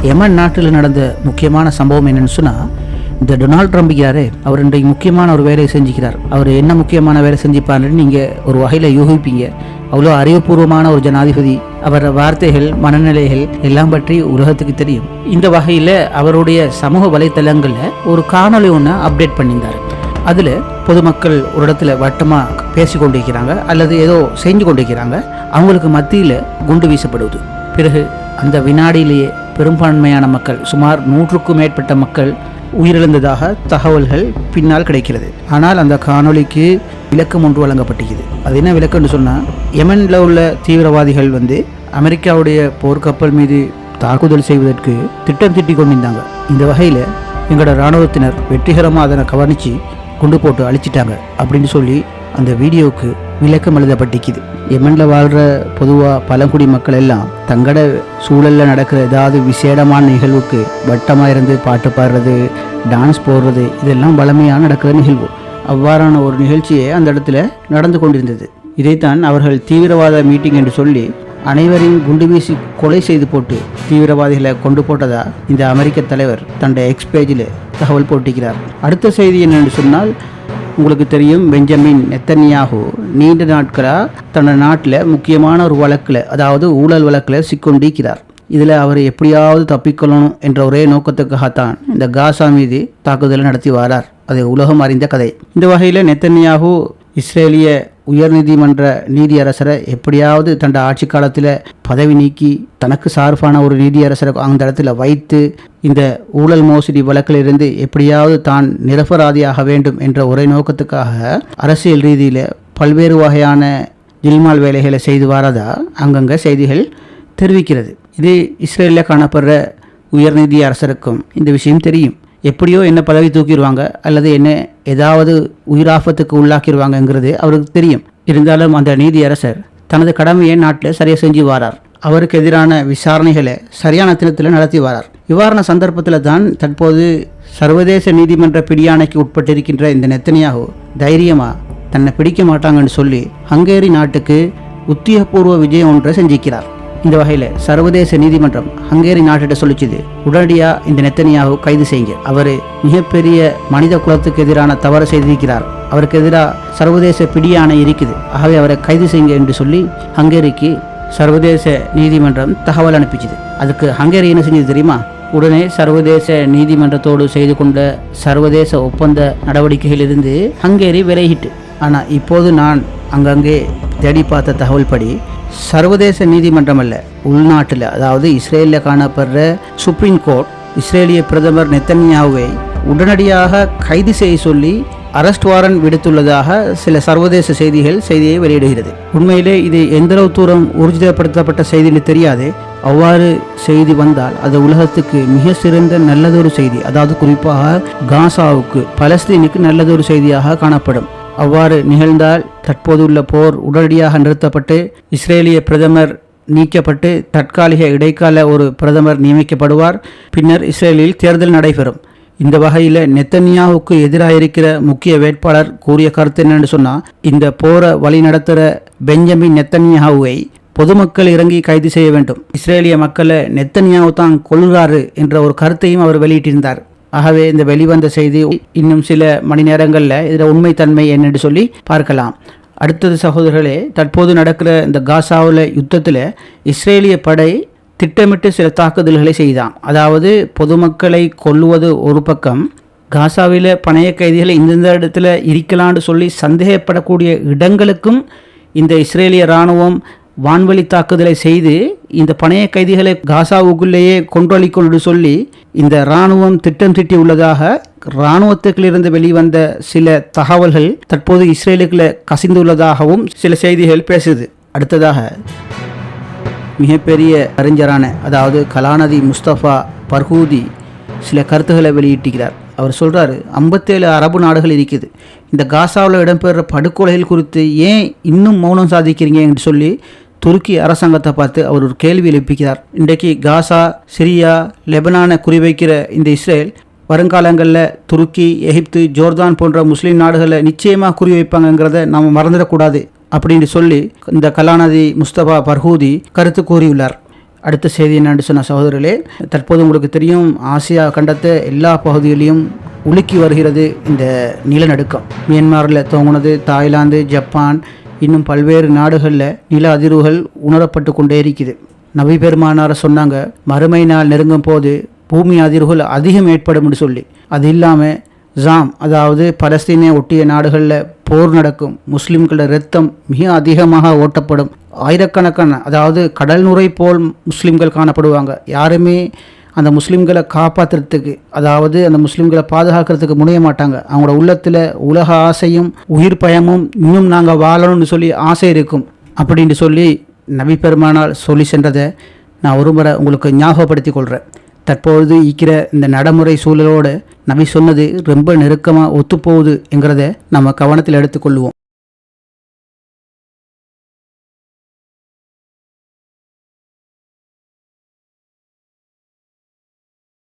யமன் நாட்டில் நடந்த முக்கியமான சம்பவம் என்னன்னு சொன்னால், இந்த டொனால்ட் ட்ரம்ப் யாரு, அவர் இன்றைக்கு முக்கியமான ஒரு வேலையை செஞ்சுக்கிறார். அவர் என்ன முக்கியமான வேலை செஞ்சுப்பாருன்னு நீங்கள் ஒரு வகையில் யூகிப்பீங்க. அவ்வளோ அறிவுபூர்வமான ஒரு ஜனாதிபதி. அவர் வார்த்தைகள், மனநிலைகள் எல்லாம் பற்றி உலகத்துக்கு தெரியும். இந்த வகையில் அவருடைய சமூக வலைத்தளங்களில் ஒரு காணொலி ஒன்று அப்டேட் பண்ணியிருந்தார். அதில் பொதுமக்கள் ஒரு இடத்துல வட்டமாக பேசி கொண்டிருக்கிறாங்க அல்லது ஏதோ செஞ்சு கொண்டிருக்கிறாங்க. அவங்களுக்கு மத்தியில் குண்டு வீசப்படுவது. பிறகு அந்த வினாடியிலேயே பெரும்பான்மையான மக்கள், சுமார் 100க்கும் மேற்பட்ட மக்கள் உயிரிழந்ததாக தகவல்கள் பின்னால் கிடைக்கிறது. ஆனால் அந்த காணொலிக்கு விளக்கம் ஒன்று வழங்கப்பட்டிருக்குது. அது என்ன விளக்கம்னு சொன்னால், யமனில் உள்ள தீவிரவாதிகள் அமெரிக்காவுடைய போர்க்கப்பல் மீது தாக்குதல் செய்வதற்கு திட்டம் திட்டி கொண்டிருந்தாங்க. இந்த வகையில் எங்களோட இராணுவத்தினர் வெற்றிகரமாக அதனை கவனித்து கொண்டு போட்டு அழிச்சிட்டாங்க அப்படின்னு சொல்லி அந்த வீடியோவுக்கு விளக்கம் எழுதப்பட்டிருக்குது. யமனில் வாழ்கிற பொதுவாக பழங்குடி மக்கள் எல்லாம் தங்களோட சூழலில் நடக்கிற ஏதாவது விசேடமான நிகழ்வுக்கு வட்டமாக இருந்து பாட்டு பாடுறது, டான்ஸ் போடுறது, இதெல்லாம் வளமையாக நடக்கிற நிகழ்வு. அவ்வாறான ஒரு நிகழ்ச்சியே அந்த இடத்துல நடந்து கொண்டிருந்தது. இதைத்தான் அவர்கள் தீவிரவாத மீட்டிங் என்று சொல்லி அனைவரையும் குண்டு வீசி கொலை செய்து போட்டு தீவிரவாதிகளை கொண்டு போட்டதா இந்த அமெரிக்க தலைவர் தன்னுடைய எக்ஸ் பேஜில் தகவல் போட்டிருக்கிறார். அடுத்த செய்தி என்னென்னு சொன்னால், உங்களுக்கு தெரியும், பெஞ்சமின் நெத்தன்யாகு நீண்ட நாட்களாக தன்னோட நாட்டில் முக்கியமான ஒரு வழக்கில், அதாவது ஊழல் வழக்கில் சிக்கொண்டிருக்கிறார். இதில் அவர் எப்படியாவது தப்பிக்கொள்ளணும் என்ற ஒரே நோக்கத்துக்காகத்தான் இந்த காசா மீது தாக்குதலை நடத்தி வரார். அது உலகம் அறிந்த கதை. இந்த வகையில் நெத்தன்யாகு இஸ்ரேலிய உயர்நீதிமன்ற நீதியரசரை எப்படியாவது தன் ஆட்சி காலத்தில் பதவி நீக்கி தனக்கு சார்பான ஒரு நீதியரசரை அந்த இடத்துல வைத்து இந்த ஊழல் மோசடி வழக்கிலிருந்து எப்படியாவது தான் நிரபராதியாக வேண்டும் என்ற ஒரே நோக்கத்துக்காக அரசியல் ரீதியில் பல்வேறு வகையான ஜில்மால் வேலைகளை செய்து வரதா அங்கங்கே செய்திகள் தெரிவிக்கிறது. இது இஸ்ரேலில் காணப்படுற உயர்நீதி அரசருக்கும் இந்த விஷயம் தெரியும். எப்படியோ என்ன பதவி தூக்கிடுவாங்க அல்லது என்ன ஏதாவது உயிராபத்துக்கு உள்ளாக்கிடுவாங்கங்கிறது அவருக்கு தெரியும். இருந்தாலும் அந்த நீதியரசர் தனது கடமையை நாட்டில் சரியாக செஞ்சு வாரார். அவருக்கு எதிரான விசாரணைகளை சரியான தினத்தில் நடத்தி வரார். இவ்வாறான சந்தர்ப்பத்தில் தான் தற்போது சர்வதேச நீதிமன்ற பிடியாணைக்கு உட்பட்டிருக்கின்ற இந்த நெத்தன்யாகு தைரியமாக தன்னை பிடிக்க மாட்டாங்கன்னு சொல்லி ஹங்கேரி நாட்டுக்கு உத்தியோகபூர்வ விஜயம் ஒன்றை செஞ்சிருக்கிறார். இந்த வகையில் சர்வதேச நீதிமன்றம் ஹங்கேரி நாட்டிட்ட சொல்லிச்சுது, உடனடியாக இந்த நெத்தன்யாகு கைது செய்யுங்க. அவர் மிகப்பெரிய மனித குலத்துக்கு எதிரான தவறு செய்திருக்கிறார். அவருக்கு எதிராக சர்வதேச பிடியாணை இருக்குது. ஆகவே அவரை கைது செய்யுங்க என்று சொல்லி ஹங்கேரிக்கு சர்வதேச நீதிமன்றம் தகவல் அனுப்பிச்சுது. அதுக்கு ஹங்கேரி என்ன செஞ்சது தெரியுமா? உடனே சர்வதேச நீதிமன்றத்தோடு செய்து கொண்ட சர்வதேச ஒப்பந்த நடவடிக்கைகளிலிருந்து ஹங்கேரி விலகிட்டு. ஆனால் இப்போது நான் அங்கங்கே தேடி பார்த்த தகவல் படி சர்வதேச நீதிமன்றம் அல்ல, உள்நாட்டில், அதாவது இஸ்ரேலில் காணப்படுற சுப்ரீம் கோர்ட் இஸ்ரேலிய பிரதமர் நெத்தன்யாகுவை உடனடியாக கைது செய்ய சொல்லி அரெஸ்ட் வாரண்ட் விடுத்துள்ளதாக சில சர்வதேச செய்தியை வெளியிடுகிறது. உண்மையிலே இது எந்தளவு தூரம் ஊர்ஜிதப்படுத்தப்பட்ட செய்தின்னு தெரியாது. அவ்வாறு செய்தி வந்தால் அது உலகத்துக்கு மிக சிறந்த நல்லதொரு செய்தி, அதாவது குறிப்பாக காசாவுக்கு, பலஸ்தீனுக்கு நல்லதொரு செய்தியாக காணப்படும். அவ்வாறு நிகழ்ந்தால் தற்போதுள்ள போர் உடனடியாக நிறுத்தப்பட்டு இஸ்ரேலிய பிரதமர் நீக்கப்பட்டு தற்காலிக இடைக்கால ஒரு பிரதமர் நியமிக்கப்படுவார். பின்னர் இஸ்ரேலில் தேர்தல் நடைபெறும். இந்த வகையில் நெத்தன்யாவுக்கு எதிராக இருக்கிற முக்கிய வேட்பாளர் கூறிய கருத்து என்னன்னு சொன்னால், இந்த போரை வழிநடத்துகிற பெஞ்சமின் நெத்தன்யாவை பொதுமக்கள் இறங்கி கைது செய்ய வேண்டும். இஸ்ரேலிய மக்களை நெத்தன்யாவு தான் கொள்கிறாரு என்ற ஒரு கருத்தையும் அவர் வெளியிட்டிருந்தார். ஆகவே இந்த வெளிவந்த செய்தி இன்னும் சில மணி நேரங்களில் இதில் உண்மைத்தன்மை என்னென்று சொல்லி பார்க்கலாம். அடுத்தது சகோதரர்களே, தற்போது நடக்கிற இந்த காசாவில் யுத்தத்தில் இஸ்ரேலிய படை திட்டமிட்டு சில தாக்குதல்களை செய்தான். அதாவது பொதுமக்களை கொல்லுவது ஒரு பக்கம், காசாவில் பணைய கைதிகளை இந்தந்த இடத்துல இருக்கலான்னு சொல்லி சந்தேகப்படக்கூடிய இடங்களுக்கும் இந்த இஸ்ரேலிய இராணுவம் வான்வெளி தாக்குதலை செய்து இந்த பணைய கைதிகளை காசாவுக்குள்ளேயே கொன்றொழிக்கொண்டு சொல்லி இந்த இராணுவம் திட்டம் தீட்டி உள்ளதாக இராணுவத்துக்கிலிருந்து வெளிவந்த சில தகவல்கள் தற்போது இஸ்ரேலுக்குள்ள கசிந்துள்ளதாகவும் சில செய்திகள் பேசுது. அடுத்ததாக மிகப்பெரிய அறிஞரான, அதாவது கலாநிதி முஸ்தபா பர்ஹூதி சில கருத்துக்களை வெளியிட்டிருக்கிறார். அவர் சொல்கிறாரு, 57 அரபு நாடுகள் இருக்குது, இந்த காசாவில் இடம்பெறுற படுகொலைகள் குறித்து ஏன் இன்னும் மௌனம் சாதிக்கிறீங்க என்று சொல்லி துருக்கி அரசாங்கத்தை பார்த்து அவர் ஒரு கேள்வி எழுப்பிக்கிறார். இன்றைக்கு காசா, சிரியா, லெபனானை குறிவைக்கிற இந்த இஸ்ரேல் வருங்காலங்களில் துருக்கி, எகிப்து, ஜோர்தான் போன்ற முஸ்லீம் நாடுகளை நிச்சயமாக குறிவைப்பாங்கங்கிறத நாம் மறந்துடக்கூடாது அப்படின்னு சொல்லி இந்த கலாநிதி முஸ்தபா பர்ஹூதி கருத்து கூறியுள்ளார். அடுத்த செய்தி என்னன்னு சொன்ன சகோதரர்களே, தற்போது உங்களுக்கு தெரியும் ஆசியா கண்டத்தை எல்லா பகுதியிலையும் உலுக்கி வருகிறது இந்த நிலநடுக்கம். மியான்மரில் துவங்கினது, தாய்லாந்து, ஜப்பான், இன்னும் பல்வேறு நாடுகளில் நில அதிர்வுகள் உணரப்பட்டு கொண்டே இருக்குது. நபி பெருமானார் சொன்னாங்க, மறுமை நாள் நெருங்கும் போது பூமி அதிர்வுகள் அதிகம் ஏற்படும் சொல்லி. அது இல்லாமல் ஜாம், அதாவது பலஸ்தீனை ஒட்டிய நாடுகளில் போர் நடக்கும், முஸ்லீம்களோட இரத்தம் மிக அதிகமாக ஓட்டப்படும், ஆயிரக்கணக்கான, அதாவது கடல் நுரை போல் முஸ்லீம்கள் காணப்படுவாங்க. யாருமே அந்த முஸ்லீம்களை காப்பாற்றுறதுக்கு, அதாவது அந்த முஸ்லீம்களை பாதுகாக்கிறதுக்கு முனைய மாட்டாங்க. அவங்களோட உள்ளத்தில் உலக ஆசையும் உயிர் பயமும் இன்னும் நாங்கள் வாழணும்னு சொல்லி ஆசை இருக்கும் அப்படின்னு சொல்லி நபி பெருமானால் சொல்லி சென்றதை நான் ஒரு முறை உங்களுக்கு ஞாபகப்படுத்தி கொள்கிறேன். தற்பொழுது இருக்கிற இந்த நடைமுறை சூழலோடு நபி சொன்னது ரொம்ப நெருக்கமாக ஒத்துப்போகுது என்கிறத நம்ம கவனத்தில் எடுத்துக்கொள்வோம்.